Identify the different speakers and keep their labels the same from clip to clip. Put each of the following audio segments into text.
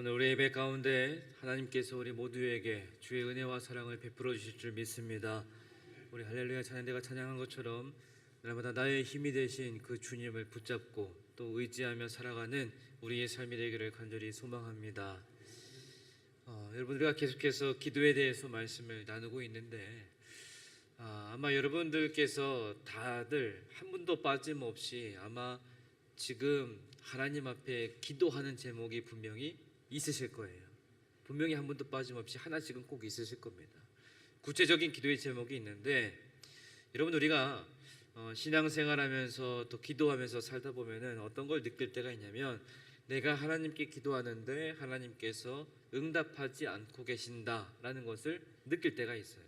Speaker 1: 오늘 우리 예배 가운데 하나님께서 우리 모두에게 주의 은혜와 사랑을 베풀어 주실 줄 믿습니다. 우리 할렐루야 찬양대가 찬양한 것처럼 날마다 나의 힘이 되신 그 주님을 붙잡고 또 의지하며 살아가는 우리의 삶이 되기를 간절히 소망합니다. 여러분, 우리가 계속해서 기도에 대해서 말씀을 나누고 있는데 아마 여러분들께서 다들 한 분도 빠짐없이 아마 지금 하나님 앞에 기도하는 제목이 분명히 있으실 거예요. 분명히 한 분도 빠짐없이 하나씩은 꼭 있으실 겁니다. 구체적인 기도의 제목이 있는데, 여러분, 우리가 신앙생활하면서 또 기도하면서 살다 보면은 어떤 걸 느낄 때가 있냐면, 내가 하나님께 기도하는데 하나님께서 응답하지 않고 계신다라는 것을 느낄 때가 있어요.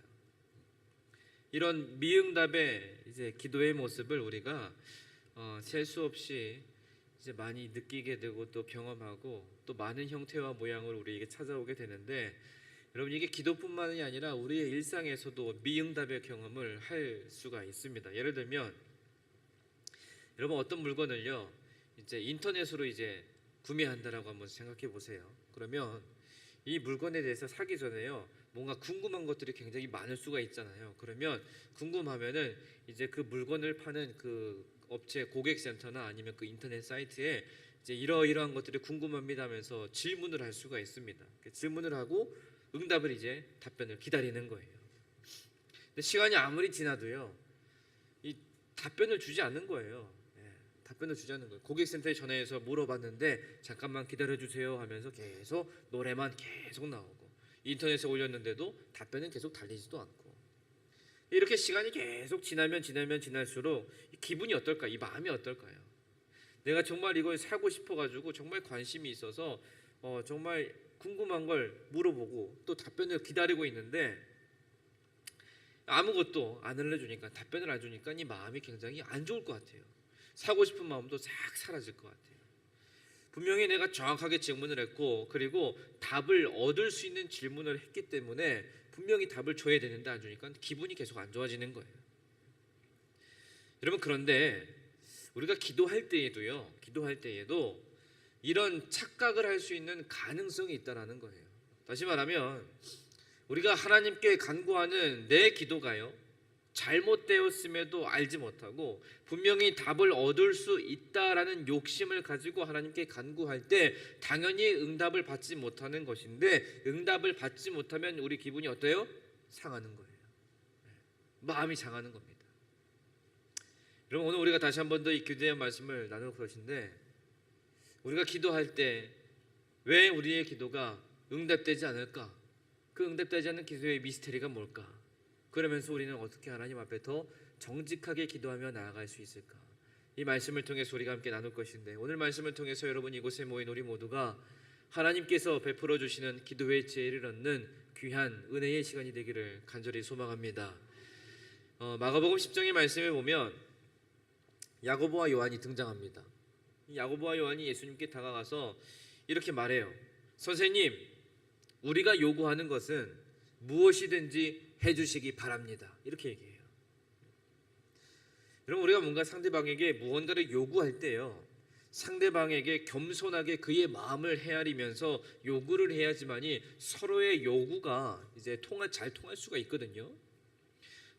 Speaker 1: 이런 미응답의 이제 기도의 모습을 우리가 셀 수 없이 이제 많이 느끼게 되고 또 경험하고 또 많은 형태와 모양으로 우리에게 찾아오게 되는데, 여러분, 이게 기도뿐만이 아니라 우리의 일상에서도 미응답의 경험을 할 수가 있습니다. 예를 들면 여러분, 어떤 물건을요 이제 인터넷으로 이제 구매한다라고 한번 생각해 보세요. 그러면 이 물건에 대해서 사기 전에요 뭔가 궁금한 것들이 굉장히 많을 수가 있잖아요. 그러면 궁금하면은 이제 그 물건을 파는 그 업체 고객센터나 아니면 그 인터넷 사이트에 이제 이러이러한 것들이 궁금합니다 하면서 질문을 할 수가 있습니다. 질문을 하고 응답을 이제 답변을 기다리는 거예요. 근데 시간이 아무리 지나도요 이 답변을 주지 않는 거예요. 답변을 주지 않는 거예요. 고객센터에 전화해서 물어봤는데 잠깐만 기다려주세요 하면서 계속 노래만 계속 나오고, 인터넷에 올렸는데도 답변은 계속 달리지도 않고, 이렇게 시간이 계속 지날수록 기분이 어떨까? 이 마음이 어떨까요? 내가 정말 이걸 사고 싶어가지고 정말 관심이 있어서 정말 궁금한 걸 물어보고 또 답변을 기다리고 있는데 아무것도 안 알려주니까, 답변을 안 주니까 이 마음이 굉장히 안 좋을 것 같아요. 사고 싶은 마음도 싹 사라질 것 같아요. 분명히 내가 정확하게 질문을 했고, 그리고 답을 얻을 수 있는 질문을 했기 때문에 분명히 답을 줘야 되는데 안 주니까 기분이 계속 안 좋아지는 거예요. 여러분, 그런데 우리가 기도할 때에도 이런 착각을 할 수 있는 가능성이 있다라는 거예요. 다시 말하면 우리가 하나님께 간구하는 내 기도가요 잘못되었음에도 알지 못하고 분명히 답을 얻을 수 있다라는 욕심을 가지고 하나님께 간구할 때 당연히 응답을 받지 못하는 것인데, 응답을 받지 못하면 우리 기분이 어때요? 상하는 거예요. 마음이 상하는 겁니다. 여러분, 오늘 우리가 다시 한 번 더 이 기도의 말씀을 나눌 것인데, 우리가 기도할 때 왜 우리의 기도가 응답되지 않을까? 그 응답되지 않는 기도의 미스테리가 뭘까? 그러면서 우리는 어떻게 하나님 앞에 더 정직하게 기도하며 나아갈 수 있을까? 이 말씀을 통해서 우리가 함께 나눌 것인데, 오늘 말씀을 통해서 여러분, 이곳에 모인 우리 모두가 하나님께서 베풀어 주시는 기도의 지혜를 얻는 귀한 은혜의 시간이 되기를 간절히 소망합니다. 마가복음 10장의 말씀에 보면 야고보와 요한이 등장합니다. 야고보와 요한이 예수님께 다가가서 이렇게 말해요. 선생님, 우리가 요구하는 것은 무엇이든지 해주시기 바랍니다. 이렇게 얘기해요. 여러분, 우리가 뭔가 상대방에게 무언가를 요구할 때요 상대방에게 겸손하게 그의 마음을 헤아리면서 요구를 해야지만이 서로의 요구가 이제 잘 통할 수가 있거든요.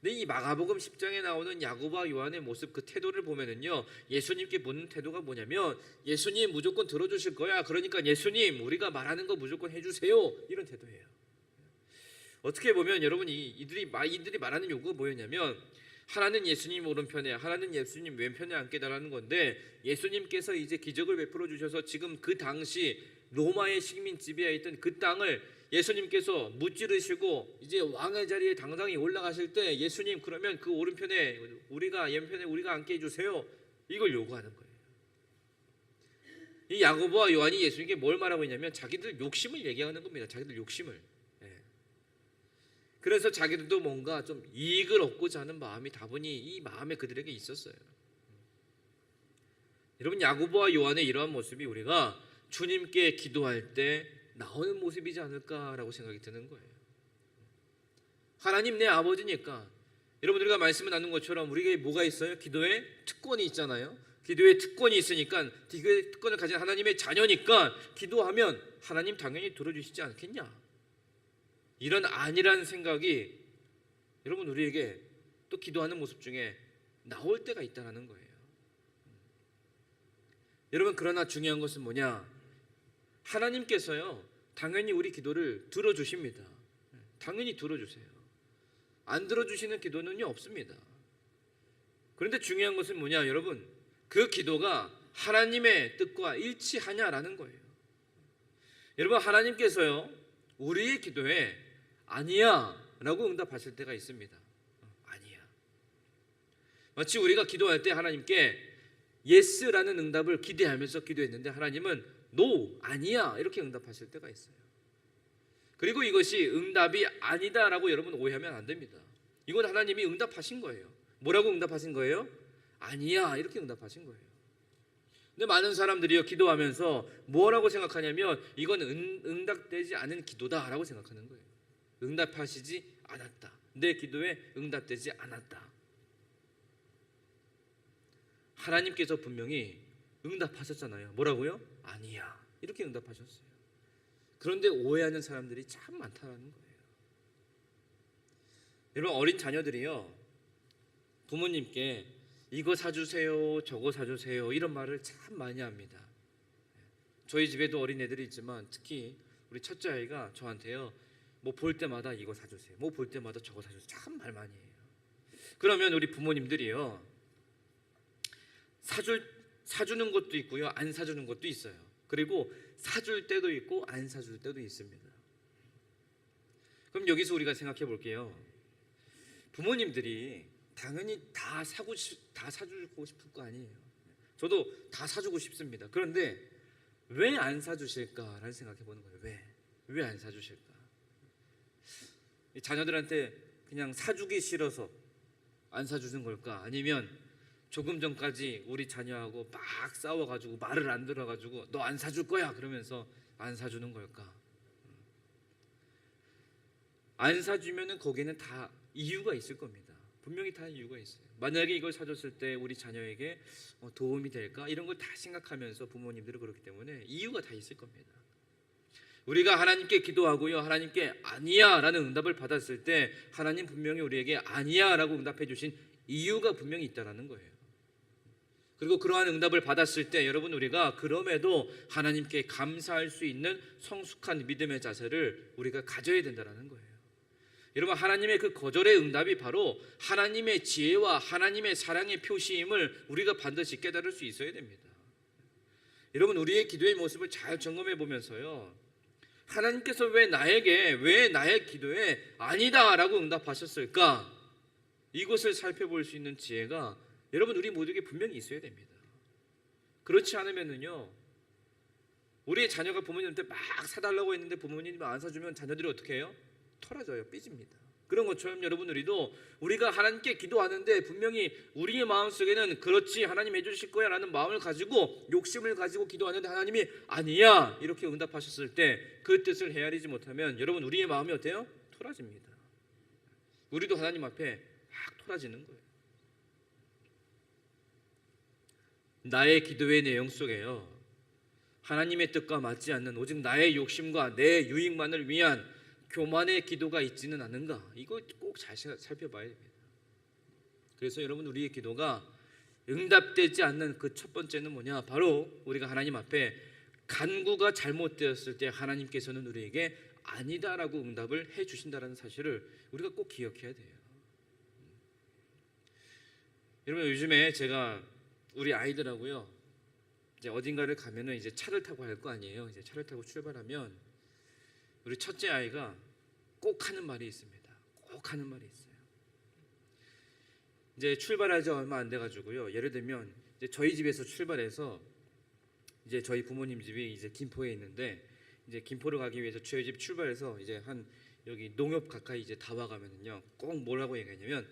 Speaker 1: 근데 이 마가복음 10장에 나오는 야고보와 요한의 모습, 그 태도를 보면은요 예수님께 묻는 태도가 뭐냐면, 예수님 무조건 들어주실 거야, 그러니까 예수님 우리가 말하는 거 무조건 해주세요, 이런 태도예요. 어떻게 보면 여러분, 이들이 말하는 요구가 뭐였냐면, 하나는 예수님 오른편에, 하나는 예수님 왼편에 앉게달라는 건데, 예수님께서 이제 기적을 베풀어 주셔서 지금 그 당시 로마의 식민 지배하에 있던 그 땅을 예수님께서 무찌르시고 이제 왕의 자리에 당당히 올라가실 때, 예수님 그러면 그 오른편에 왼편에 우리가 앉게 해주세요, 이걸 요구하는 거예요. 이 야고보와 요한이 예수님께 뭘 말하고 있냐면 자기들 욕심을 얘기하는 겁니다. 자기들 욕심을. 그래서 자기들도 뭔가 좀 이익을 얻고자 하는 마음이 다분히 이 마음에 그들에게 있었어요. 여러분, 야고보와 요한의 이러한 모습이 우리가 주님께 기도할 때 나오는 모습이지 않을까라고 생각이 드는 거예요. 하나님 내 아버지니까, 여러분, 우리가 말씀을 나눈 것처럼 우리에게 뭐가 있어요? 기도에 특권이 있잖아요. 기도의 특권이 있으니까, 기도의 특권을 가진 하나님의 자녀니까 기도하면 하나님 당연히 들어주시지 않겠냐, 이런 안일한 생각이 여러분 우리에게 또 기도하는 모습 중에 나올 때가 있다는 거예요. 여러분, 그러나 중요한 것은 뭐냐, 하나님께서요 당연히 우리 기도를 들어주십니다. 당연히 들어주세요. 안 들어주시는 기도는요 없습니다. 그런데 중요한 것은 뭐냐, 여러분, 그 기도가 하나님의 뜻과 일치하냐라는 거예요. 여러분, 하나님께서요 우리의 기도에 아니야 라고 응답하실 때가 있습니다. 아니야. 마치 우리가 기도할 때 하나님께 예스라는 응답을 기대하면서 기도했는데 하나님은 노, 아니야 이렇게 응답하실 때가 있어요. 그리고 이것이 응답이 아니다라고 여러분 오해하면 안 됩니다. 이건 하나님이 응답하신 거예요. 뭐라고 응답하신 거예요? 아니야 이렇게 응답하신 거예요. 근데 많은 사람들이요 기도하면서 뭐라고 생각하냐면 이건 응답되지 않은 기도다라고 생각하는 거예요. 응답하시지 않았다. 내 기도에 응답되지 않았다. 하나님께서 분명히 응답하셨잖아요. 뭐라고요? 아니야 이렇게 응답하셨어요. 그런데 오해하는 사람들이 참 많다는 거예요. 여러분, 어린 자녀들이요 부모님께 이거 사주세요 저거 사주세요 이런 말을 참 많이 합니다. 저희 집에도 어린애들이 있지만 특히 우리 첫째 아이가 저한테요 뭐 볼 때마다 이거 사주세요, 뭐 볼 때마다 저거 사주세요, 참 말 많이 해요. 그러면 우리 부모님들이요 사주는 것도 있고요 안 사주는 것도 있어요. 그리고 사줄 때도 있고 안 사줄 때도 있습니다. 그럼 여기서 우리가 생각해 볼게요. 부모님들이 당연히 다 사주고 싶을 거 아니에요. 저도 다 사주고 싶습니다. 그런데 왜 안 사주실까라는 생각해 보는 거예요. 왜 안 사주실까? 자녀들한테 그냥 사주기 싫어서 안 사주는 걸까? 아니면 조금 전까지 우리 자녀하고 막 싸워가지고 말을 안 들어가지고 너 안 사줄 거야 그러면서 안 사주는 걸까? 안 사주면은 거기는 다 이유가 있을 겁니다. 분명히 다 이유가 있어요. 만약에 이걸 사줬을 때 우리 자녀에게 도움이 될까? 이런 걸 다 생각하면서 부모님들은 그렇기 때문에 이유가 다 있을 겁니다. 우리가 하나님께 기도하고요 하나님께 아니야 라는 응답을 받았을 때 하나님 분명히 우리에게 아니야 라고 응답해 주신 이유가 분명히 있다는 거예요. 그리고 그러한 응답을 받았을 때 여러분 우리가 그럼에도 하나님께 감사할 수 있는 성숙한 믿음의 자세를 우리가 가져야 된다는 거예요. 여러분, 하나님의 그 거절의 응답이 바로 하나님의 지혜와 하나님의 사랑의 표시임을 우리가 반드시 깨달을 수 있어야 됩니다. 여러분, 우리의 기도의 모습을 잘 점검해 보면서요 하나님께서 왜 나의 기도에 아니다 라고 응답하셨을까? 이것을 살펴볼 수 있는 지혜가 여러분 우리 모두에게 분명히 있어야 됩니다. 그렇지 않으면은요 우리의 자녀가 부모님한테 막 사달라고 했는데 부모님이 안 사주면 자녀들이 어떻게 해요? 털어져요. 삐집니다. 그런 것처럼 여러분 우리도 우리가 하나님께 기도하는데 분명히 우리의 마음속에는 그렇지 하나님 해주실 거야 라는 마음을 가지고 욕심을 가지고 기도하는데 하나님이 아니야 이렇게 응답하셨을 때 그 뜻을 헤아리지 못하면 여러분 우리의 마음이 어때요? 토라집니다. 우리도 하나님 앞에 막 토라지는 거예요. 나의 기도의 내용 속에요 하나님의 뜻과 맞지 않는 오직 나의 욕심과 내 유익만을 위한 교만의 기도가 있지는 않은가? 이걸 꼭 잘 살펴봐야 됩니다. 그래서 여러분 우리의 기도가 응답되지 않는 그 첫 번째는 뭐냐? 바로 우리가 하나님 앞에 간구가 잘못되었을 때 하나님께서는 우리에게 아니다라고 응답을 해주신다는 사실을 우리가 꼭 기억해야 돼요. 여러분 요즘에 제가 우리 아이들하고요 이제 어딘가를 가면은 이제 차를 타고 갈 거 아니에요. 이제 차를 타고 출발하면 우리 첫째 아이가 꼭 하는 말이 있습니다. 꼭 하는 말이 있어요. 이제 출발하지 얼마 안 돼가지고요. 예를 들면 이제 저희 집에서 출발해서 이제 저희 부모님 집이 이제 김포에 있는데 이제 김포를 가기 위해서 저희 집 출발해서 이제 한 여기 농협 가까이 이제 다 와가면은요 꼭 뭐라고 얘기하냐면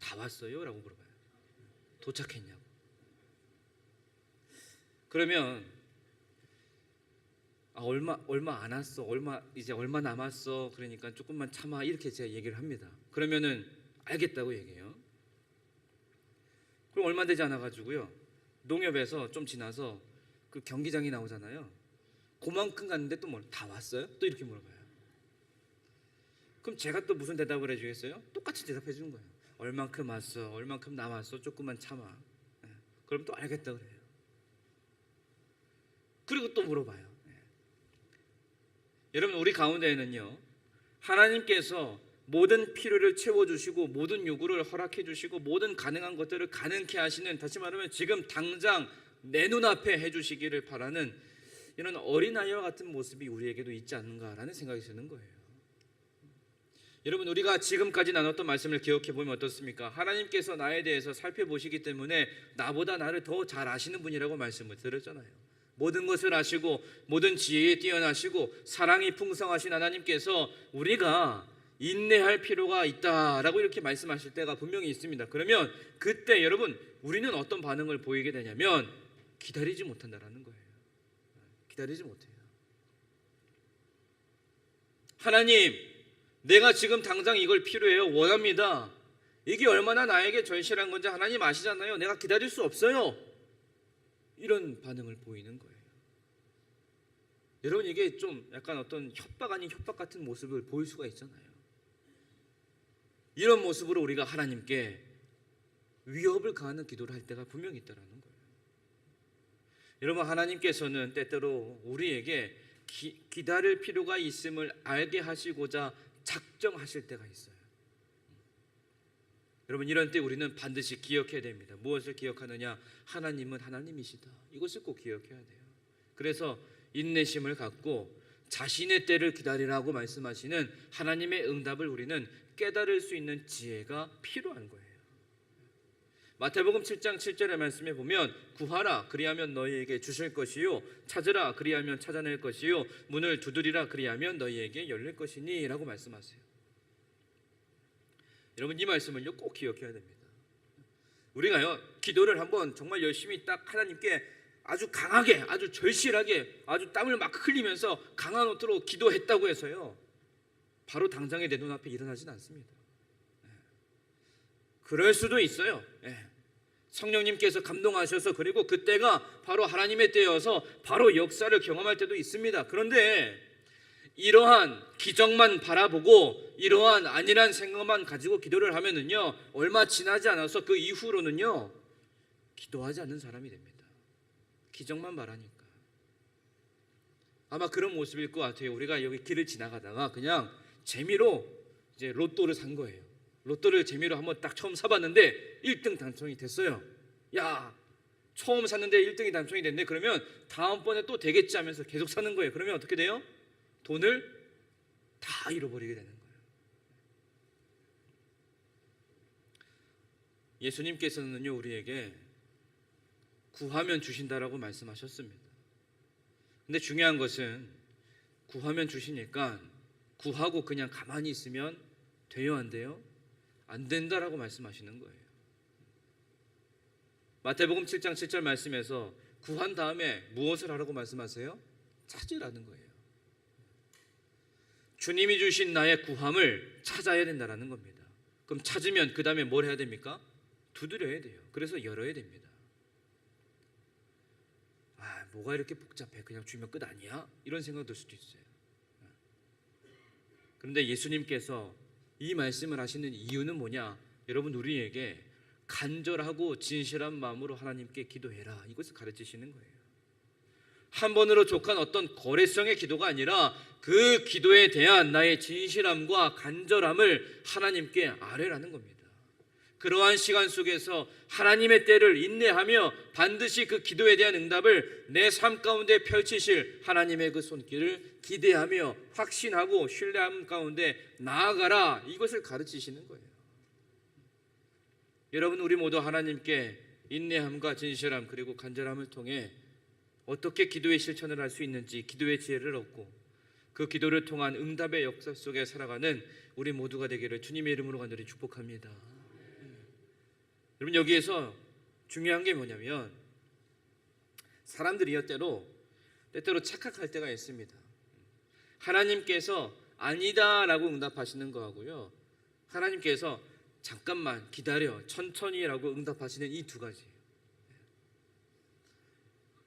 Speaker 1: 다 왔어요라고 물어봐요. 도착했냐고. 그러면 얼마 안 왔어. 이제 얼마 남았어. 그러니까 조금만 참아. 이렇게 제가 얘기를 합니다. 그러면은 알겠다고 얘기해요. 그럼 얼마 되지 않아 가지고요. 농협에서 좀 지나서 그 경기장이 나오잖아요. 그만큼 갔는데 또 뭐 다 왔어요? 또 이렇게 물어봐요. 그럼 제가 또 무슨 대답을 해주겠어요? 똑같이 대답해 주는 거예요. 얼만큼 왔어, 얼만큼 남았어, 조금만 참아. 그럼 또 알겠다 그래요. 그리고 또 물어봐요. 여러분, 우리 가운데에는요, 하나님께서 모든 필요를 채워주시고 모든 요구를 허락해 주시고 모든 가능한 것들을 가능케 하시는, 다시 말하면 지금 당장 내 눈앞에 해주시기를 바라는 이런 어린아이와 같은 모습이 우리에게도 있지 않는가라는 생각이 드는 거예요. 여러분, 우리가 지금까지 나눴던 말씀을 기억해 보면 어떻습니까? 하나님께서 나에 대해서 살펴보시기 때문에 나보다 나를 더 잘 아시는 분이라고 말씀을 드렸잖아요. 모든 것을 아시고 모든 지혜에 뛰어나시고 사랑이 풍성하신 하나님께서 우리가 인내할 필요가 있다라고 이렇게 말씀하실 때가 분명히 있습니다. 그러면 그때 여러분, 우리는 어떤 반응을 보이게 되냐면 기다리지 못한다라는 거예요. 기다리지 못해요. 하나님, 내가 지금 당장 이걸 필요해요. 원합니다. 이게 얼마나 나에게 절실한 건지 하나님 아시잖아요. 내가 기다릴 수 없어요. 이런 반응을 보이는 거예요. 여러분, 이게 좀 약간 어떤 협박 아닌 협박 같은 모습을 보일 수가 있잖아요. 이런 모습으로 우리가 하나님께 위협을 가하는 기도를 할 때가 분명히 있다는 거예요. 여러분, 하나님께서는 때때로 우리에게 기다릴 필요가 있음을 알게 하시고자 작정하실 때가 있어요. 여러분, 이런 때 우리는 반드시 기억해야 됩니다. 무엇을 기억하느냐? 하나님은 하나님이시다. 이것을 꼭 기억해야 돼요. 그래서 인내심을 갖고 자신의 때를 기다리라고 말씀하시는 하나님의 응답을 우리는 깨달을 수 있는 지혜가 필요한 거예요. 마태복음 7장 7절의 말씀에 보면 구하라 그리하면 너희에게 주실 것이요 찾으라 그리하면 찾아낼 것이요 문을 두드리라 그리하면 너희에게 열릴 것이니 라고 말씀하세요. 여러분, 이 말씀을 꼭 기억해야 됩니다. 우리가요, 기도를 한번 정말 열심히 딱 하나님께 아주 강하게, 아주 절실하게, 아주 땀을 막 흘리면서 강한 어투로 기도했다고 해서요, 바로 당장에 내 눈앞에 일어나진 않습니다. 그럴 수도 있어요. 성령님께서 감동하셔서, 그리고 그때가 바로 하나님의 때여서 바로 역사를 경험할 때도 있습니다. 그런데 이러한 기적만 바라보고 이러한 안일한 생각만 가지고 기도를 하면은요, 얼마 지나지 않아서 그 이후로는요, 기도하지 않는 사람이 됩니다. 기적만 바라니까. 아마 그런 모습일 것 같아요. 우리가 여기 길을 지나가다가 그냥 재미로 이제 로또를 산 거예요. 로또를 재미로 한번 딱 처음 사봤는데 1등 당첨이 됐어요. 야, 처음 샀는데 1등이 당첨이 됐네. 그러면 다음번에 또 되겠지 하면서 계속 사는 거예요. 그러면 어떻게 돼요? 돈을 다 잃어버리게 되는 거예요. 예수님께서는요, 우리에게 구하면 주신다라고 말씀하셨습니다. 근데 중요한 것은 구하면 주시니까 구하고 그냥 가만히 있으면 돼요, 안 돼요? 안 된다라고 말씀하시는 거예요. 마태복음 7장 7절 말씀에서 구한 다음에 무엇을 하라고 말씀하세요? 찾으라는 거예요. 주님이 주신 나의 구함을 찾아야 된다는 겁니다. 그럼 찾으면 그 다음에 뭘 해야 됩니까? 두드려야 돼요. 그래서 열어야 됩니다. 뭐가 이렇게 복잡해? 그냥 주면 끝 아니야? 이런 생각 들 수도 있어요. 그런데 예수님께서 이 말씀을 하시는 이유는 뭐냐? 여러분, 우리에게 간절하고 진실한 마음으로 하나님께 기도해라, 이것을 가르치시는 거예요. 한 번으로 족한 어떤 거래성의 기도가 아니라 그 기도에 대한 나의 진실함과 간절함을 하나님께 아뢰라는 겁니다. 그러한 시간 속에서 하나님의 때를 인내하며 반드시 그 기도에 대한 응답을 내 삶 가운데 펼치실 하나님의 그 손길을 기대하며 확신하고 신뢰함 가운데 나아가라, 이것을 가르치시는 거예요. 여러분, 우리 모두 하나님께 인내함과 진실함 그리고 간절함을 통해 어떻게 기도의 실천을 할 수 있는지 기도의 지혜를 얻고 그 기도를 통한 응답의 역사 속에 살아가는 우리 모두가 되기를 주님의 이름으로 간절히 축복합니다. 여러분, 여기에서 중요한 게 뭐냐면 사람들이 때때로 착각할 때가 있습니다. 하나님께서 아니다라고 응답하시는 거하고요, 하나님께서 잠깐만 기다려 천천히라고 응답하시는 이 두 가지.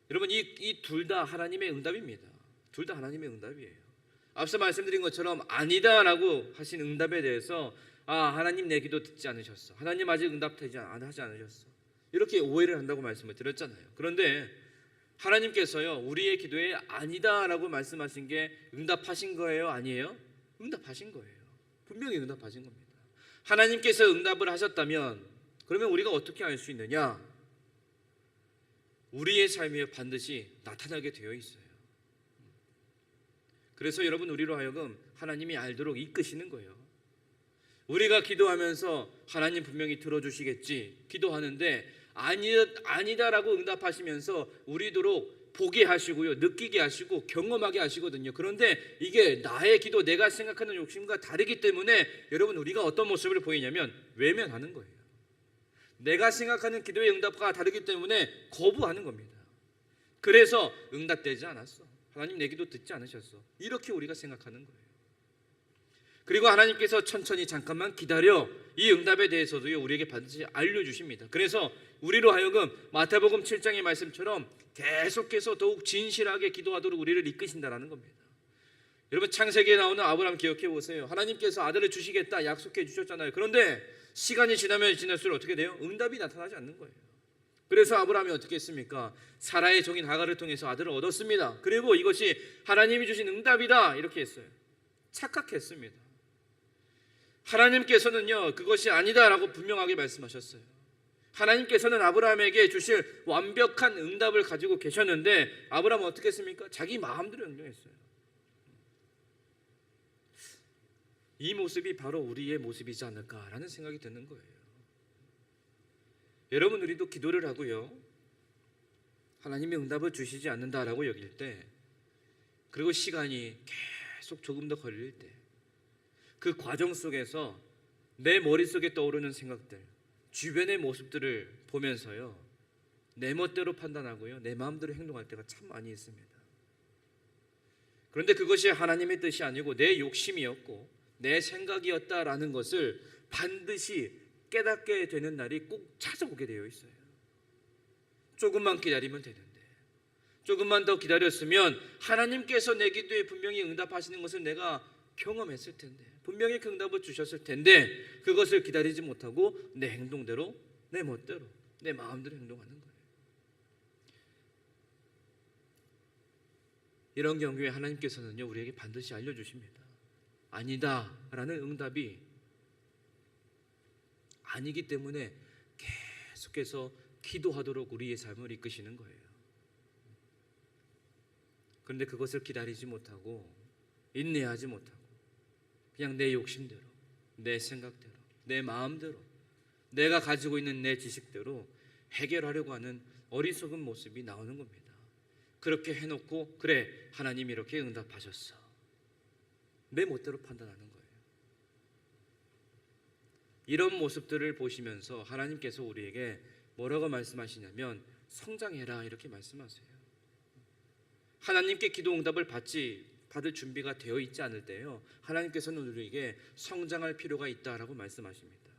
Speaker 1: 여러분 이 둘 다 하나님의 응답입니다. 둘 다 하나님의 응답이에요. 앞서 말씀드린 것처럼 아니다라고 하신 응답에 대해서 하나님 내 기도 듣지 않으셨어. 하나님 아직 응답하지 않으셨어. 이렇게 오해를 한다고 말씀을 드렸잖아요. 그런데 하나님께서요 우리의 기도에 아니다라고 말씀하신 게 응답하신 거예요? 아니에요? 응답하신 거예요. 분명히 응답하신 겁니다. 하나님께서 응답을 하셨다면 그러면 우리가 어떻게 알 수 있느냐? 우리의 삶에 반드시 나타나게 되어 있어요. 그래서 여러분 우리로 하여금 하나님이 알도록 이끄시는 거예요. 우리가 기도하면서 하나님 분명히 들어주시겠지 기도하는데 아니다라고 응답하시면서 우리도록 보게 하시고요, 느끼게 하시고 경험하게 하시거든요. 그런데 이게 나의 기도, 내가 생각하는 욕심과 다르기 때문에 여러분 우리가 어떤 모습을 보이냐면 외면하는 거예요. 내가 생각하는 기도의 응답과 다르기 때문에 거부하는 겁니다. 그래서 응답되지 않았어. 하나님 내 기도 듣지 않으셨어. 이렇게 우리가 생각하는 거예요. 그리고 하나님께서 천천히 잠깐만 기다려 이 응답에 대해서도요 우리에게 반드시 알려주십니다. 그래서 우리로 하여금 마태복음 7장의 말씀처럼 계속해서 더욱 진실하게 기도하도록 우리를 이끄신다라는 겁니다. 여러분 창세기에 나오는 아브라함 기억해 보세요. 하나님께서 아들을 주시겠다 약속해 주셨잖아요. 그런데 시간이 지나면 지날수록 어떻게 돼요? 응답이 나타나지 않는 거예요. 그래서 아브라함이 어떻게 했습니까? 사라의 종인 하갈을 통해서 아들을 얻었습니다. 그리고 이것이 하나님이 주신 응답이다 이렇게 했어요. 착각했습니다. 하나님께서는요 그것이 아니다라고 분명하게 말씀하셨어요. 하나님께서는 아브라함에게 주실 완벽한 응답을 가지고 계셨는데 아브라함은 어떻게 했습니까? 자기 마음대로 행동했어요. 이 모습이 바로 우리의 모습이지 않을까라는 생각이 드는 거예요. 여러분 우리도 기도를 하고요 하나님이 응답을 주시지 않는다라고 여길 때, 그리고 시간이 계속 조금 더 걸릴 때, 그 과정 속에서 내 머릿속에 떠오르는 생각들, 주변의 모습들을 보면서요 내 멋대로 판단하고요 내 마음대로 행동할 때가 참 많이 있습니다. 그런데 그것이 하나님의 뜻이 아니고 내 욕심이었고 내 생각이었다라는 것을 반드시 깨닫게 되는 날이 꼭 찾아오게 되어 있어요. 조금만 기다리면 되는데, 조금만 더 기다렸으면 하나님께서 내 기도에 분명히 응답하시는 것을 내가 경험했을 텐데, 분명히 그 응답을 주셨을 텐데 그것을 기다리지 못하고 내 행동대로, 내 멋대로, 내 마음대로 행동하는 거예요. 이런 경우에 하나님께서는요 우리에게 반드시 알려주십니다. 아니다라는 응답이 아니기 때문에 계속해서 기도하도록 우리의 삶을 이끄시는 거예요. 그런데 그것을 기다리지 못하고 인내하지 못하고 그냥 내 욕심대로, 내 생각대로, 내 마음대로, 내가 가지고 있는 내 지식대로 해결하려고 하는 어리석은 모습이 나오는 겁니다. 그렇게 해놓고 그래 하나님이 이렇게 응답하셨어, 내 멋대로 판단하는 거예요. 이런 모습들을 보시면서 하나님께서 우리에게 뭐라고 말씀하시냐면 성장해라 이렇게 말씀하세요. 하나님께 기도 응답을 받을 준비가 되어 있지 않을 때요 하나님께서는 우리에게 성장할 필요가 있다라고 말씀하십니다.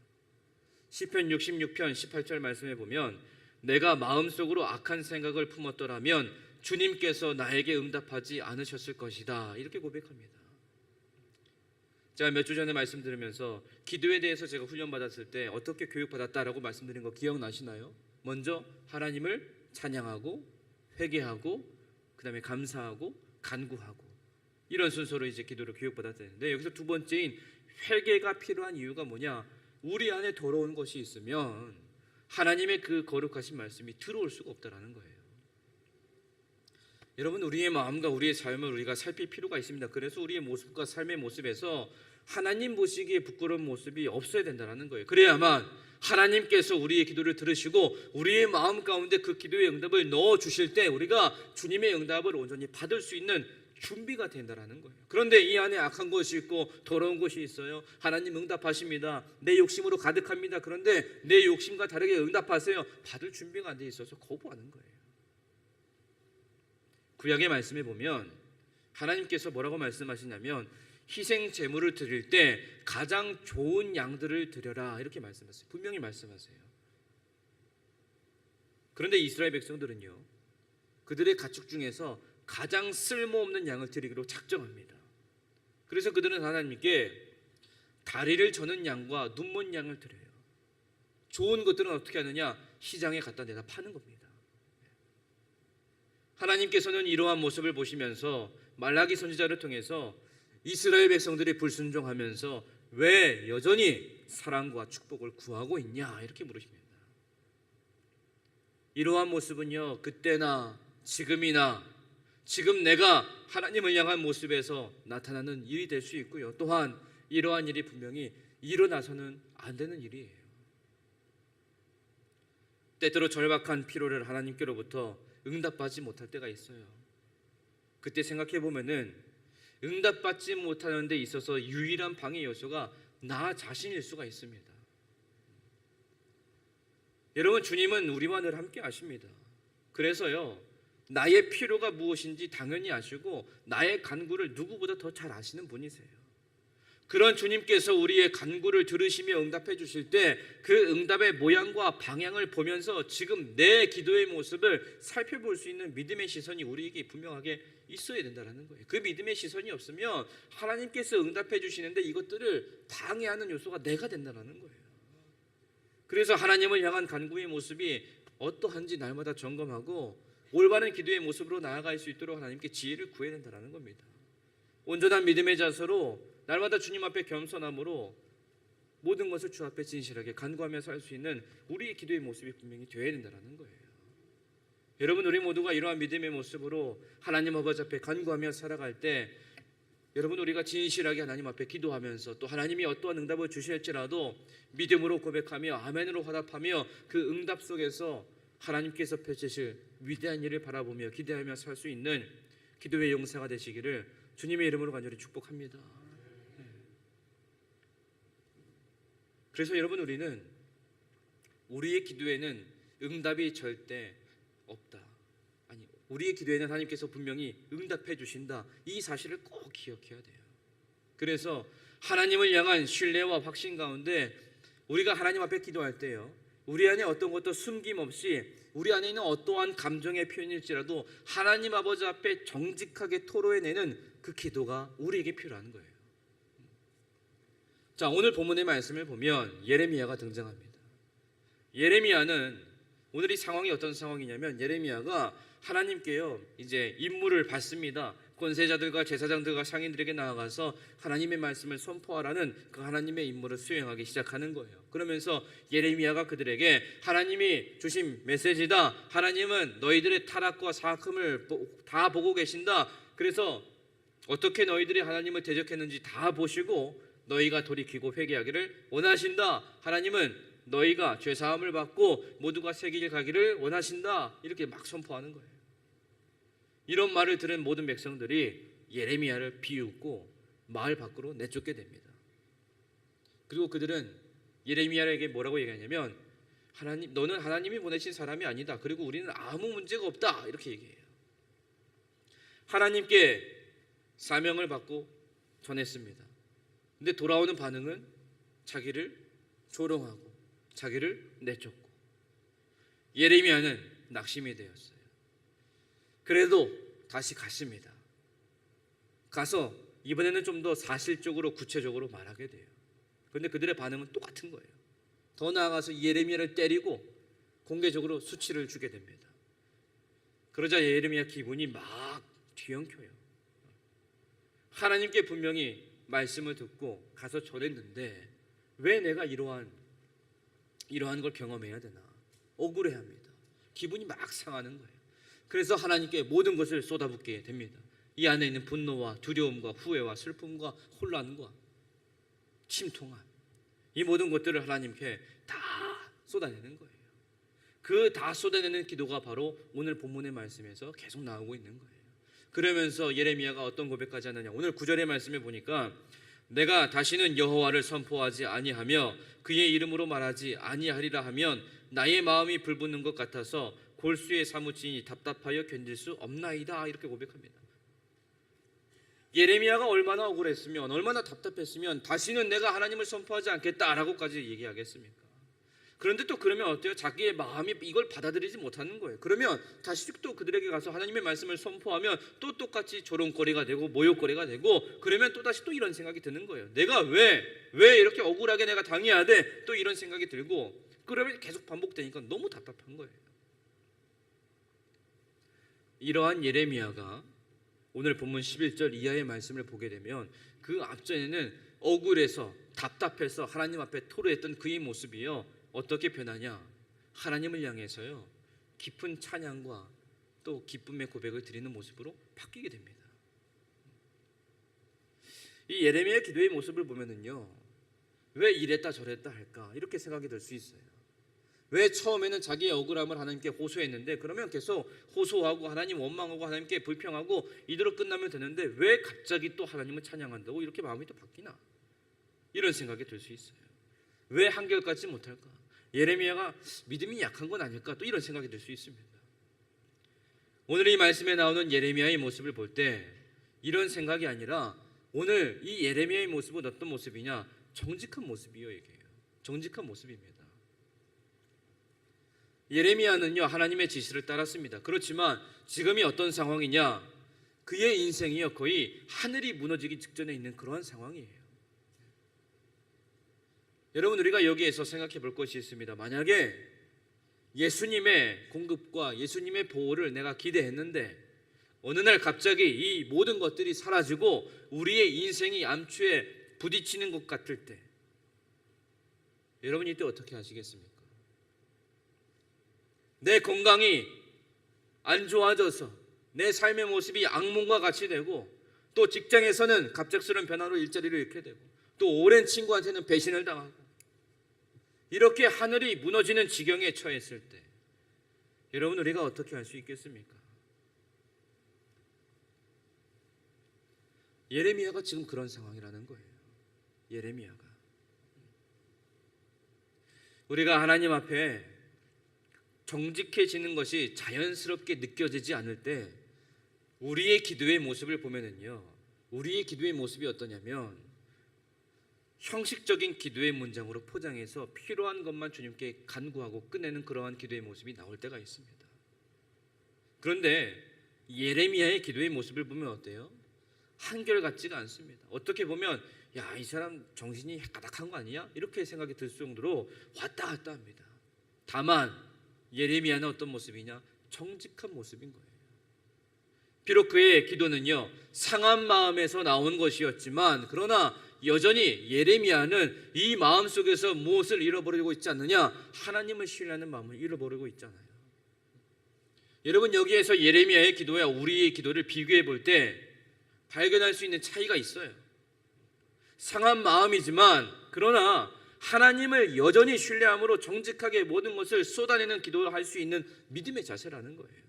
Speaker 1: 시편 66편 18절 말씀해 보면 내가 마음속으로 악한 생각을 품었더라면 주님께서 나에게 응답하지 않으셨을 것이다 이렇게 고백합니다. 제가 몇 주 전에 말씀 들으면서 기도에 대해서 제가 훈련받았을 때 어떻게 교육받았다라고 말씀드린 거 기억나시나요? 먼저 하나님을 찬양하고 회개하고 그 다음에 감사하고 간구하고, 이런 순서로 이제 기도를 교육받았는데 여기서 두 번째인 회개가 필요한 이유가 뭐냐? 우리 안에 더러운 것이 있으면 하나님의 그 거룩하신 말씀이 들어올 수가 없다라는 거예요. 여러분 우리의 마음과 우리의 삶을 우리가 살필 필요가 있습니다. 그래서 우리의 모습과 삶의 모습에서 하나님 보시기에 부끄러운 모습이 없어야 된다는 거예요. 그래야만 하나님께서 우리의 기도를 들으시고 우리의 마음 가운데 그 기도의 응답을 넣어주실 때 우리가 주님의 응답을 온전히 받을 수 있는 준비가 된다는 거예요. 그런데 이 안에 악한 것이 있고 더러운 것이 있어요. 하나님 응답하십니다. 내 욕심으로 가득합니다. 그런데 내 욕심과 다르게 응답하세요. 받을 준비가 안 돼 있어서 거부하는 거예요. 구약의 말씀에 보면 하나님께서 뭐라고 말씀하시냐면 희생 제물을 드릴 때 가장 좋은 양들을 드려라 이렇게 말씀하세요. 분명히 말씀하세요. 그런데 이스라엘 백성들은요 그들의 가축 중에서 가장 쓸모없는 양을 드리기로 작정합니다. 그래서 그들은 하나님께 다리를 저는 양과 눈먼 양을 드려요. 좋은 것들은 어떻게 하느냐? 시장에 갖다 내다 파는 겁니다. 하나님께서는 이러한 모습을 보시면서 말라기 선지자를 통해서 이스라엘 백성들이 불순종하면서 왜 여전히 사랑과 축복을 구하고 있냐 이렇게 물으십니다. 이러한 모습은요, 그때나 지금이나 지금 내가 하나님을 향한 모습에서 나타나는 일이 될 수 있고요, 또한 이러한 일이 분명히 일어나서는 안 되는 일이에요. 때때로 절박한 필요를 하나님께로부터 응답받지 못할 때가 있어요. 그때 생각해 보면은 응답받지 못하는 데 있어서 유일한 방해 요소가 나 자신일 수가 있습니다. 여러분, 주님은 우리와 늘 함께 하십니다. 그래서요, 나의 필요가 무엇인지 당연히 아시고 나의 간구를 누구보다 더 잘 아시는 분이세요. 그런 주님께서 우리의 간구를 들으시며 응답해 주실 때 그 응답의 모양과 방향을 보면서 지금 내 기도의 모습을 살펴볼 수 있는 믿음의 시선이 우리에게 분명하게 있어야 된다는 거예요. 그 믿음의 시선이 없으면 하나님께서 응답해 주시는데 이것들을 방해하는 요소가 내가 된다는 거예요. 그래서 하나님을 향한 간구의 모습이 어떠한지 날마다 점검하고 올바른 기도의 모습으로 나아갈 수 있도록 하나님께 지혜를 구해야 된다는 겁니다. 온전한 믿음의 자세로 날마다 주님 앞에 겸손함으로 모든 것을 주 앞에 진실하게 간구하며 살 수 있는 우리의 기도의 모습이 분명히 되어야 된다는 거예요. 여러분, 우리 모두가 이러한 믿음의 모습으로 하나님 아버지 앞에 간구하며 살아갈 때 여러분, 우리가 진실하게 하나님 앞에 기도하면서 또 하나님이 어떠한 응답을 주실지라도 믿음으로 고백하며 아멘으로 화답하며 그 응답 속에서 하나님께서 펼치실 위대한 일을 바라보며 기대하며 살 수 있는 기도의 용사가 되시기를 주님의 이름으로 간절히 축복합니다. 그래서 여러분, 우리는 우리의 기도에는 응답이 절대 없다, 아니 우리의 기도에는 하나님께서 분명히 응답해 주신다, 이 사실을 꼭 기억해야 돼요. 그래서 하나님을 향한 신뢰와 확신 가운데 우리가 하나님 앞에 기도할 때요, 우리 안에 어떤 것도 숨김없이 우리 안에 있는 어떠한 감정의 표현일지라도 하나님 아버지 앞에 정직하게 토로해내는 그 기도가 우리에게 필요한 거예요. 자, 오늘 본문의 말씀을 보면 예레미야가 등장합니다. 예레미야는 오늘 이 상황이 어떤 상황이냐면 예레미야가 하나님께요 이제 임무를 받습니다. 권세자들과 제사장들과 상인들에게 나아가서 하나님의 말씀을 선포하라는 그 하나님의 임무를 수행하기 시작하는 거예요. 그러면서 예레미야가 그들에게 하나님이 주신 메시지다, 하나님은 너희들의 타락과 사악함을 다 보고 계신다, 그래서 어떻게 너희들이 하나님을 대적했는지 다 보시고 너희가 돌이키고 회개하기를 원하신다, 하나님은 너희가 죄사함을 받고 모두가 새 길 가기를 원하신다, 이렇게 막 선포하는 거예요. 이런 말을 들은 모든 백성들이 예레미야를 비웃고 마을 밖으로 내쫓게 됩니다. 그리고 그들은 예레미야에게 뭐라고 얘기하냐면 하나님, 너는 하나님이 보내신 사람이 아니다, 그리고 우리는 아무 문제가 없다, 이렇게 얘기해요. 하나님께 사명을 받고 전했습니다. 근데 돌아오는 반응은 자기를 조롱하고 자기를 내쫓고, 예레미야는 낙심이 되었어요. 그래도 다시 갔습니다. 가서 이번에는 좀 더 사실적으로 구체적으로 말하게 돼요. 그런데 그들의 반응은 똑같은 거예요. 더 나아가서 예레미야를 때리고 공개적으로 수치를 주게 됩니다. 그러자 예레미야 기분이 막 뒤엉켜요. 하나님께 분명히 말씀을 듣고 가서 전했는데 왜 내가 이러한 걸 경험해야 되나, 억울해합니다. 기분이 막 상하는 거예요. 그래서 하나님께 모든 것을 쏟아붓게 됩니다. 이 안에 있는 분노와 두려움과 후회와 슬픔과 혼란과 침통함, 이 모든 것들을 하나님께 다 쏟아내는 거예요. 그 다 쏟아내는 기도가 바로 오늘 본문의 말씀에서 계속 나오고 있는 거예요. 그러면서 예레미야가 어떤 고백까지 하느냐, 오늘 9절의 말씀에 보니까 내가 다시는 여호와를 선포하지 아니하며 그의 이름으로 말하지 아니하리라 하면 나의 마음이 불붙는 것 같아서 골수에 사무치니 답답하여 견딜 수 없나이다, 이렇게 고백합니다. 예레미야가 얼마나 억울했으면, 얼마나 답답했으면 다시는 내가 하나님을 선포하지 않겠다라고까지 얘기하겠습니까? 그런데 또 그러면 어때요? 자기의 마음이 이걸 받아들이지 못하는 거예요. 그러면 다시 또 그들에게 가서 하나님의 말씀을 선포하면 또 똑같이 조롱거리가 되고 모욕거리가 되고, 그러면 또 다시 또 이런 생각이 드는 거예요. 내가 왜 이렇게 억울하게 내가 당해야 돼? 또 이런 생각이 들고, 그러면 계속 반복되니까 너무 답답한 거예요. 이러한 예레미야가 오늘 본문 11절 이하의 말씀을 보게 되면 그 앞전에는 억울해서 답답해서 하나님 앞에 토로했던 그의 모습이요, 어떻게 변하냐? 하나님을 향해서요 깊은 찬양과 또 기쁨의 고백을 드리는 모습으로 바뀌게 됩니다. 이 예레미야의 기도의 모습을 보면은요, 왜 이랬다 저랬다 할까 이렇게 생각이 들 수 있어요. 왜 처음에는 자기의 억울함을 하나님께 호소했는데, 그러면 계속 호소하고 하나님 원망하고 하나님께 불평하고 이대로 끝나면 되는데 왜 갑자기 또 하나님을 찬양한다고 이렇게 마음이 또 바뀌나, 이런 생각이 들 수 있어요. 왜 한결같지 못할까? 예레미야가 믿음이 약한 건 아닐까, 또 이런 생각이 들 수 있습니다. 오늘 이 말씀에 나오는 예레미야의 모습을 볼 때 이런 생각이 아니라, 오늘 이 예레미야의 모습은 어떤 모습이냐? 정직한 모습이요. 이게요, 정직한 모습입니다. 예레미야는요 하나님의 지시를 따랐습니다. 그렇지만 지금이 어떤 상황이냐? 그의 인생이요 거의 하늘이 무너지기 직전에 있는 그러한 상황이에요. 여러분, 우리가 여기에서 생각해 볼 것이 있습니다. 만약에 예수님의 공급과 예수님의 보호를 내가 기대했는데 어느 날 갑자기 이 모든 것들이 사라지고 우리의 인생이 암초에 부딪히는 것 같을 때, 여러분 이때 어떻게 하시겠습니까? 내 건강이 안 좋아져서 내 삶의 모습이 악몽과 같이 되고, 또 직장에서는 갑작스러운 변화로 일자리를 잃게 되고, 또 오랜 친구한테는 배신을 당하고, 이렇게 하늘이 무너지는 지경에 처했을 때 여러분 우리가 어떻게 할 수 있겠습니까? 예레미야가 지금 그런 상황이라는 거예요. 예레미야가, 우리가 하나님 앞에 정직해지는 것이 자연스럽게 느껴지지 않을 때 우리의 기도의 모습을 보면은요, 우리의 기도의 모습이 어떠냐면 형식적인 기도의 문장으로 포장해서 필요한 것만 주님께 간구하고 끝내는 그러한 기도의 모습이 나올 때가 있습니다. 그런데 예레미야의 기도의 모습을 보면 어때요? 한결같지가 않습니다. 어떻게 보면 야, 이 사람 정신이 가닥한 거 아니야? 이렇게 생각이 들 정도로 왔다 갔다 합니다. 다만 예레미야는 어떤 모습이냐? 정직한 모습인 거예요. 비록 그의 기도는요 상한 마음에서 나온 것이었지만, 그러나 여전히 예레미야는 이 마음 속에서 무엇을 잃어버리고 있지 않느냐? 하나님을 신뢰하는 마음을 잃어버리고 있잖아요. 여러분, 여기에서 예레미야의 기도와 우리의 기도를 비교해 볼 때 발견할 수 있는 차이가 있어요. 상한 마음이지만 그러나 하나님을 여전히 신뢰함으로 정직하게 모든 것을 쏟아내는 기도를 할 수 있는 믿음의 자세라는 거예요.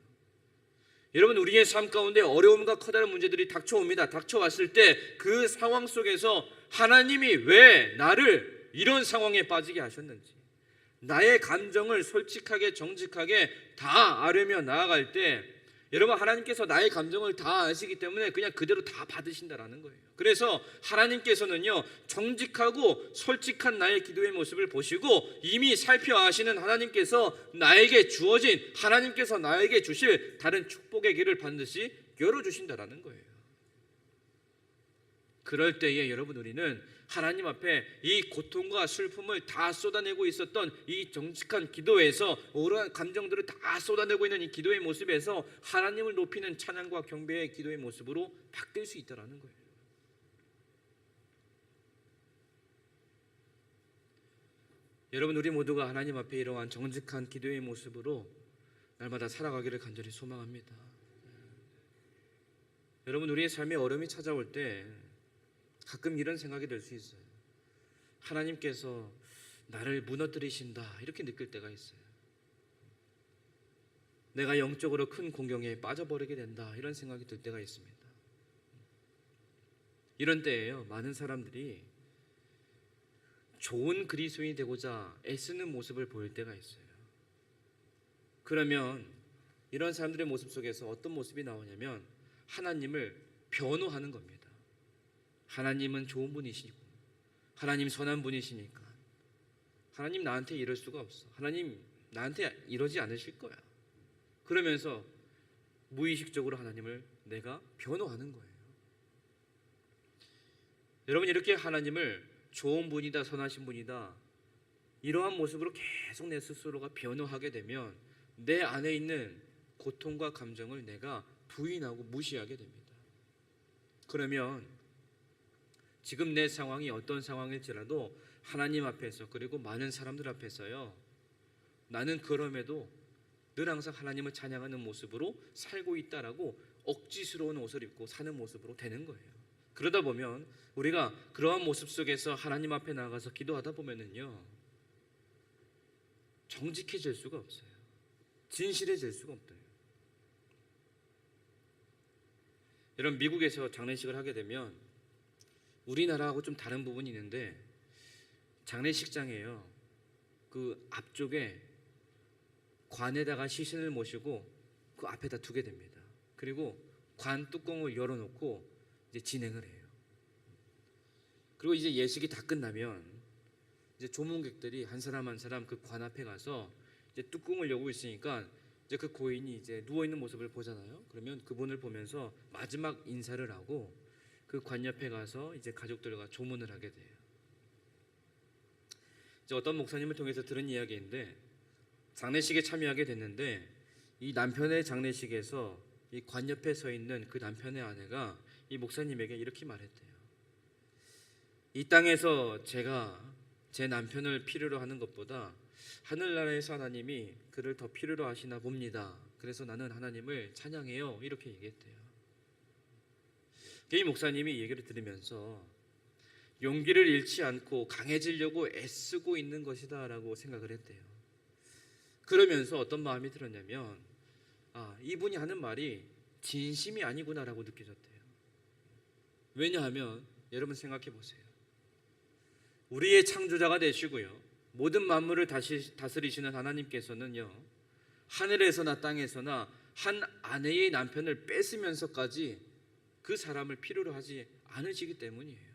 Speaker 1: 여러분, 우리의 삶 가운데 어려움과 커다란 문제들이 닥쳐옵니다. 닥쳐왔을 때 그 상황 속에서 하나님이 왜 나를 이런 상황에 빠지게 하셨는지, 나의 감정을 솔직하게 정직하게 다 아뢰며 나아갈 때 여러분, 하나님께서 나의 감정을 다 아시기 때문에 그냥 그대로 다 받으신다라는 거예요. 그래서 하나님께서는요 정직하고 솔직한 나의 기도의 모습을 보시고 이미 살펴아시는 하나님께서 나에게 주어진, 하나님께서 나에게 주실 다른 축복의 길을 반드시 열어주신다라는 거예요. 그럴 때에 여러분, 우리는 하나님 앞에 이 고통과 슬픔을 다 쏟아내고 있었던 이 정직한 기도에서, 오랜 감정들을 다 쏟아내고 있는 이 기도의 모습에서 하나님을 높이는 찬양과 경배의 기도의 모습으로 바뀔 수 있다는 거예요. 여러분, 우리 모두가 하나님 앞에 이러한 정직한 기도의 모습으로 날마다 살아가기를 간절히 소망합니다. 여러분, 우리의 삶에 어려움이 찾아올 때 가끔 이런 생각이 들 수 있어요. 하나님께서 나를 무너뜨리신다, 이렇게 느낄 때가 있어요. 내가 영적으로 큰 공경에 빠져버리게 된다, 이런 생각이 들 때가 있습니다. 이런 때에요 많은 사람들이 좋은 그리스도인이 되고자 애쓰는 모습을 보일 때가 있어요. 그러면 이런 사람들의 모습 속에서 어떤 모습이 나오냐면 하나님을 변호하는 겁니다. 하나님은 좋은 분이시고 하나님 선한 분이시니까 하나님 나한테 이럴 수가 없어. 하나님 나한테 이러지 않으실 거야. 그러면서 무의식적으로 하나님을 내가 변호하는 거예요. 여러분, 이렇게 하나님을 좋은 분이다, 선하신 분이다, 이러한 모습으로 계속 내 스스로가 변호하게 되면 내 안에 있는 고통과 감정을 내가 부인하고 무시하게 됩니다. 그러면 지금 내 상황이 어떤 상황일지라도 하나님 앞에서, 그리고 많은 사람들 앞에서요, 나는 그럼에도 늘 항상 하나님을 찬양하는 모습으로 살고 있다라고 억지스러운 옷을 입고 사는 모습으로 되는 거예요. 그러다 보면 우리가 그러한 모습 속에서 하나님 앞에 나가서 기도하다 보면은요, 정직해질 수가 없어요. 진실해질 수가 없대요. 여러분, 미국에서 장례식을 하게 되면 우리나라하고 좀 다른 부분이 있는데, 장례식장이에요. 그 앞쪽에 관에다가 시신을 모시고 그 앞에다 두게 됩니다. 그리고 관 뚜껑을 열어놓고 이제 진행을 해요. 그리고 이제 예식이 다 끝나면 이제 조문객들이 한 사람 한 사람 그 관 앞에 가서 이제 뚜껑을 열고 있으니까 이제 그 고인이 이제 누워 있는 모습을 보잖아요. 그러면 그분을 보면서 마지막 인사를 하고 그 관 옆에 가서 이제 가족들과 조문을 하게 돼요. 이제 어떤 목사님을 통해서 들은 이야기인데, 장례식에 참여하게 됐는데 이 남편의 장례식에서 이 관 옆에 서 있는 그 남편의 아내가 이 목사님에게 이렇게 말했대요. 이 땅에서 제가 제 남편을 필요로 하는 것보다 하늘나라에서 하나님이 그를 더 필요로 하시나 봅니다. 그래서 나는 하나님을 찬양해요. 이렇게 얘기했대요. 이 목사님이 이 얘기를 들으면서 용기를 잃지 않고 강해지려고 애쓰고 있는 것이다 라고 생각을 했대요. 그러면서 어떤 마음이 들었냐면, 이분이 하는 말이 진심이 아니구나 라고 느껴졌대요. 왜냐하면 여러분 생각해 보세요. 우리의 창조자가 되시고요, 모든 만물을 다스리시는 하나님께서는요, 하늘에서나 땅에서나 한 아내의 남편을 뺏으면서까지 그 사람을 필요로 하지 않으시기 때문이에요.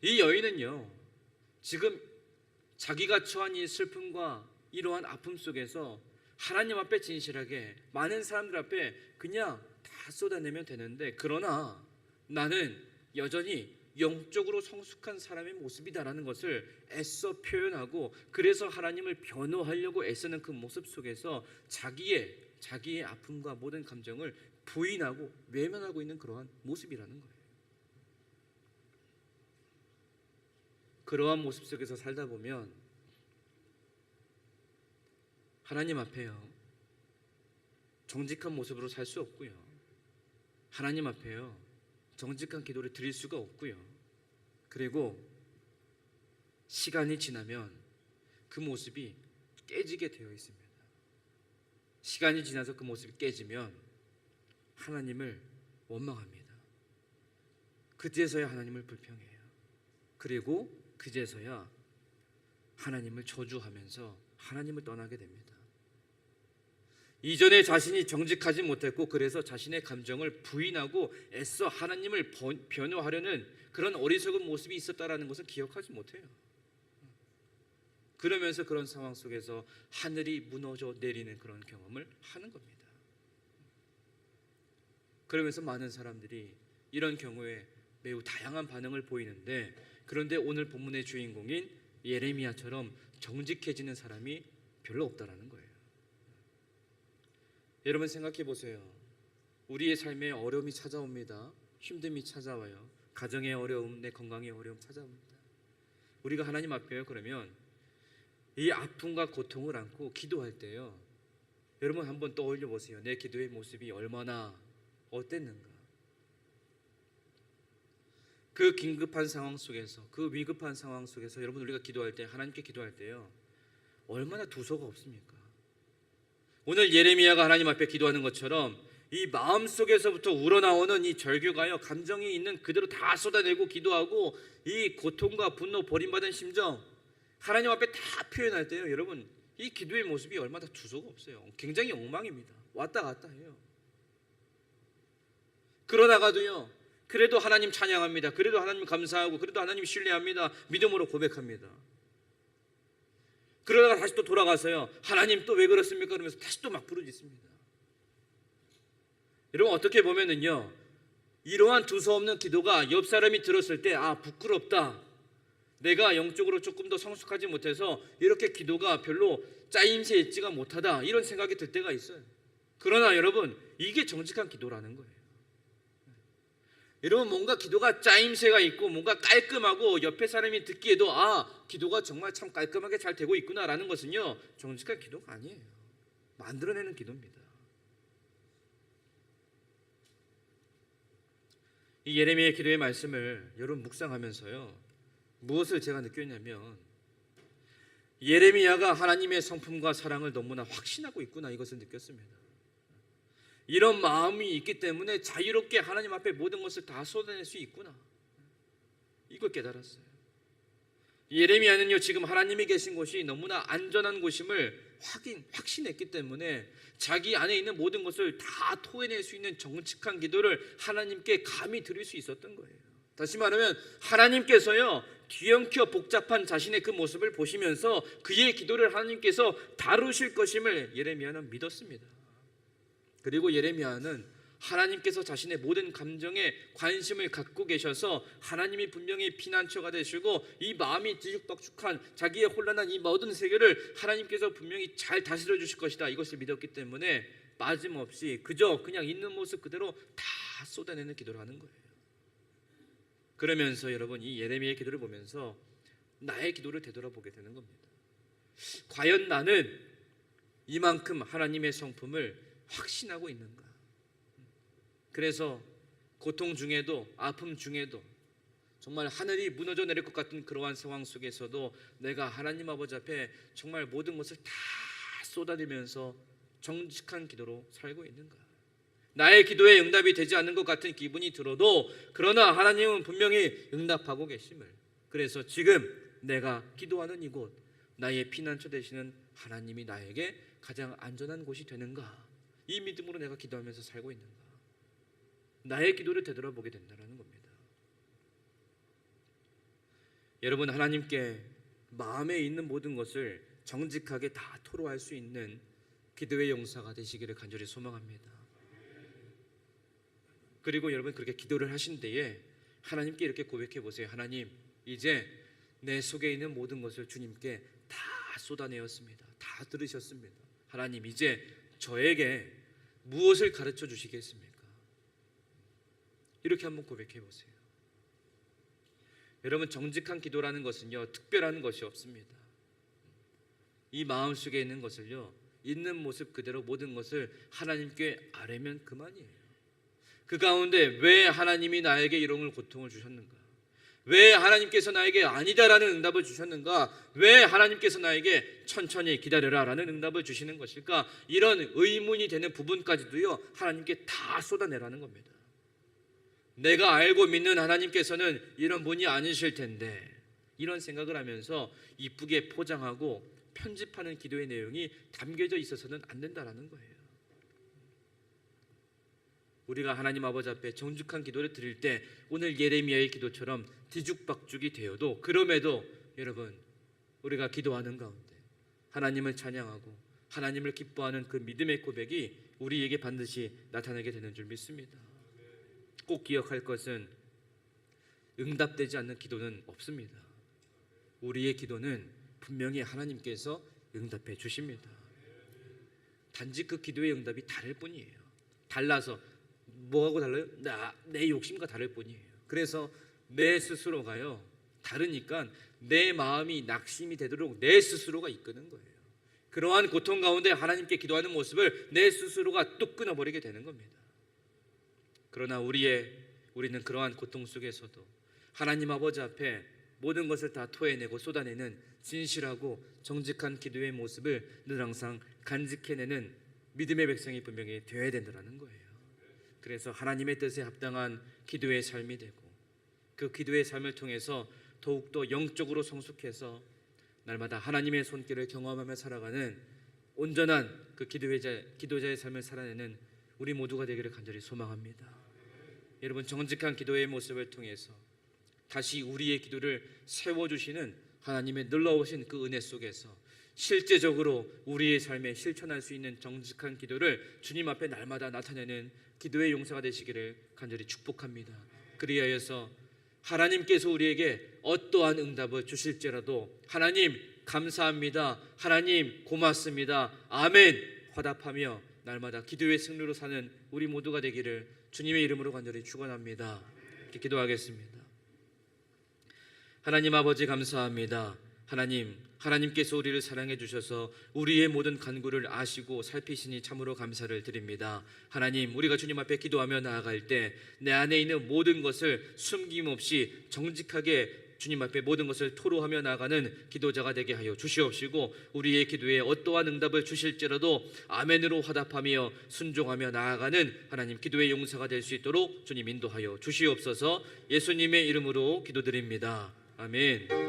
Speaker 1: 이 여인은요, 지금 자기가 처한 이 슬픔과 이러한 아픔 속에서 하나님 앞에 진실하게 많은 사람들 앞에 그냥 다 쏟아내면 되는데, 그러나 나는 여전히 영적으로 성숙한 사람의 모습이다라는 것을 애써 표현하고, 그래서 하나님을 변호하려고 애쓰는 그 모습 속에서 자기의 아픔과 모든 감정을 부인하고 외면하고 있는 그러한 모습이라는 거예요. 그러한 모습 속에서 살다 보면 하나님 앞에요, 정직한 모습으로 살 수 없고요, 하나님 앞에요, 정직한 기도를 드릴 수가 없고요, 그리고 시간이 지나면 그 모습이 깨지게 되어 있습니다. 시간이 지나서 그 모습이 깨지면 하나님을 원망합니다. 그제서야 하나님을 불평해요. 그리고 그제서야 하나님을 저주하면서 하나님을 떠나게 됩니다. 이전에 자신이 정직하지 못했고, 그래서 자신의 감정을 부인하고 애써 하나님을 변호하려는 그런 어리석은 모습이 있었다라는 것을 기억하지 못해요. 그러면서 그런 상황 속에서 하늘이 무너져 내리는 그런 경험을 하는 겁니다. 그러면서 많은 사람들이 이런 경우에 매우 다양한 반응을 보이는데, 그런데 오늘 본문의 주인공인 예레미야처럼 정직해지는 사람이 별로 없다라는 거예요. 여러분 생각해 보세요. 우리의 삶에 어려움이 찾아옵니다. 힘듦이 찾아와요. 가정의 어려움, 내 건강의 어려움 찾아옵니다. 우리가 하나님 앞에요, 그러면 이 아픔과 고통을 안고 기도할 때요, 여러분 한번 떠올려 보세요. 내 기도의 모습이 얼마나 어땠는가. 그 긴급한 상황 속에서, 그 위급한 상황 속에서 여러분 우리가 기도할 때, 하나님께 기도할 때요, 얼마나 두서가 없습니까? 오늘 예레미야가 하나님 앞에 기도하는 것처럼 이 마음속에서부터 우러나오는 이 절규가요, 감정이 있는 그대로 다 쏟아내고 기도하고, 이 고통과 분노, 버림받은 심정 하나님 앞에 다 표현할 때요, 여러분 이 기도의 모습이 얼마나 두서가 없어요. 굉장히 엉망입니다. 왔다 갔다 해요. 그러다가도요, 그래도 하나님 찬양합니다. 그래도 하나님 감사하고 그래도 하나님 신뢰합니다. 믿음으로 고백합니다. 그러다가 다시 또 돌아가서요, 하나님 또 왜 그렇습니까? 그러면서 다시 또 막 부르짖습니다. 여러분, 어떻게 보면은요, 이러한 두서없는 기도가 옆 사람이 들었을 때 부끄럽다, 내가 영적으로 조금 더 성숙하지 못해서 이렇게 기도가 별로 짜임새 있지가 못하다, 이런 생각이 들 때가 있어요. 그러나 여러분, 이게 정직한 기도라는 거예요. 여러분, 뭔가 기도가 짜임새가 있고 뭔가 깔끔하고 옆에 사람이 듣기에도 기도가 정말 참 깔끔하게 잘 되고 있구나라는 것은요, 정직한 기도가 아니에요. 만들어내는 기도입니다. 이 예레미야의 기도의 말씀을 여러분 묵상하면서요, 무엇을 제가 느꼈냐면, 예레미야가 하나님의 성품과 사랑을 너무나 확신하고 있구나, 이것을 느꼈습니다. 이런 마음이 있기 때문에 자유롭게 하나님 앞에 모든 것을 다 쏟아낼 수 있구나, 이걸 깨달았어요. 예레미야는요, 지금 하나님이 계신 곳이 너무나 안전한 곳임을 확신했기 때문에 자기 안에 있는 모든 것을 다 토해낼 수 있는 정직한 기도를 하나님께 감히 드릴 수 있었던 거예요. 다시 말하면 하나님께서요, 뒤엉켜 복잡한 자신의 그 모습을 보시면서 그의 기도를 하나님께서 다루실 것임을 예레미야는 믿었습니다. 그리고 예레미야는 하나님께서 자신의 모든 감정에 관심을 갖고 계셔서 하나님이 분명히 피난처가 되시고 이 마음이 뒤죽박죽한 자기의 혼란한 이 모든 세계를 하나님께서 분명히 잘 다스려 주실 것이다, 이것을 믿었기 때문에 빠짐없이 그냥 있는 모습 그대로 다 쏟아내는 기도를 하는 거예요. 그러면서 여러분, 이 예레미야의 기도를 보면서 나의 기도를 되돌아보게 되는 겁니다. 과연 나는 이만큼 하나님의 성품을 확신하고 있는가? 그래서 고통 중에도, 아픔 중에도, 정말 하늘이 무너져 내릴 것 같은 그러한 상황 속에서도 내가 하나님 아버지 앞에 정말 모든 것을 다 쏟아내면서 정직한 기도로 살고 있는가? 나의 기도에 응답이 되지 않는 것 같은 기분이 들어도 그러나 하나님은 분명히 응답하고 계심을, 그래서 지금 내가 기도하는 이곳, 나의 피난처 되시는 하나님이 나에게 가장 안전한 곳이 되는가? 이 믿음으로 내가 기도하면서 살고 있는가? 나의 기도를 되돌아보게 된다는 겁니다. 여러분, 하나님께 마음에 있는 모든 것을 정직하게 다 토로할 수 있는 기도의 용사가 되시기를 간절히 소망합니다. 그리고 여러분, 그렇게 기도를 하신 때에 하나님께 이렇게 고백해 보세요. 하나님, 이제 내 속에 있는 모든 것을 주님께 다 쏟아내었습니다. 다 들으셨습니다. 하나님, 이제 저에게 무엇을 가르쳐 주시겠습니까? 이렇게 한번 고백해 보세요. 여러분, 정직한 기도라는 것은요, 특별한 것이 없습니다. 이 마음속에 있는 것을요, 있는 모습 그대로 모든 것을 하나님께 아뢰면 그만이에요. 그 가운데 왜 하나님이 나에게 이런 고통을 주셨는가? 왜 하나님께서 나에게 아니다라는 응답을 주셨는가? 왜 하나님께서 나에게 천천히 기다려라 라는 응답을 주시는 것일까? 이런 의문이 되는 부분까지도요, 하나님께 다 쏟아내라는 겁니다. 내가 알고 믿는 하나님께서는 이런 분이 아니실 텐데, 이런 생각을 하면서 이쁘게 포장하고 편집하는 기도의 내용이 담겨져 있어서는 안 된다라는 거예요. 우리가 하나님 아버지 앞에 정직한 기도를 드릴 때 오늘 예레미야의 기도처럼 뒤죽박죽이 되어도, 그럼에도 여러분, 우리가 기도하는 가운데 하나님을 찬양하고 하나님을 기뻐하는 그 믿음의 고백이 우리에게 반드시 나타나게 되는 줄 믿습니다. 꼭 기억할 것은 응답되지 않는 기도는 없습니다. 우리의 기도는 분명히 하나님께서 응답해 주십니다. 단지 그 기도의 응답이 다를 뿐이에요. 달라서 뭐하고 달라요? 내 욕심과 다를 뿐이에요. 그래서 내 스스로가요, 다르니까 내 마음이 낙심이 되도록 내 스스로가 이끄는 거예요. 그러한 고통 가운데 하나님께 기도하는 모습을 내 스스로가 뚝 끊어버리게 되는 겁니다. 그러나 우리는 그러한 고통 속에서도 하나님 아버지 앞에 모든 것을 다 토해내고 쏟아내는 진실하고 정직한 기도의 모습을 늘 항상 간직해내는 믿음의 백성이 분명히 되어야 된다는 거예요. 그래서 하나님의 뜻에 합당한 기도의 삶이 되고, 그 기도의 삶을 통해서 더욱더 영적으로 성숙해서 날마다 하나님의 손길을 경험하며 살아가는 온전한 그 기도자의 삶을 살아내는 우리 모두가 되기를 간절히 소망합니다. 여러분, 정직한 기도의 모습을 통해서 다시 우리의 기도를 세워주시는 하나님의 놀라우신 그 은혜 속에서 실제적으로 우리의 삶에 실천할 수 있는 정직한 기도를 주님 앞에 날마다 나타내는 기도의 용사가 되시기를 간절히 축복합니다. 그리하여서 하나님께서 우리에게 어떠한 응답을 주실지라도 하나님 감사합니다, 하나님 고맙습니다, 아멘 화답하며 날마다 기도의 승리로 사는 우리 모두가 되기를 주님의 이름으로 간절히 축원합니다. 이렇게 기도하겠습니다. 하나님 아버지 감사합니다. 하나님께서 우리를 사랑해 주셔서 우리의 모든 간구를 아시고 살피시니 참으로 감사를 드립니다. 하나님, 우리가 주님 앞에 기도하며 나아갈 때 내 안에 있는 모든 것을 숨김없이 정직하게 주님 앞에 모든 것을 토로하며 나아가는 기도자가 되게 하여 주시옵시고, 우리의 기도에 어떠한 응답을 주실지라도 아멘으로 화답하며 순종하며 나아가는 하나님 기도의 용사가 될 수 있도록 주님 인도하여 주시옵소서. 예수님의 이름으로 기도드립니다. 아멘.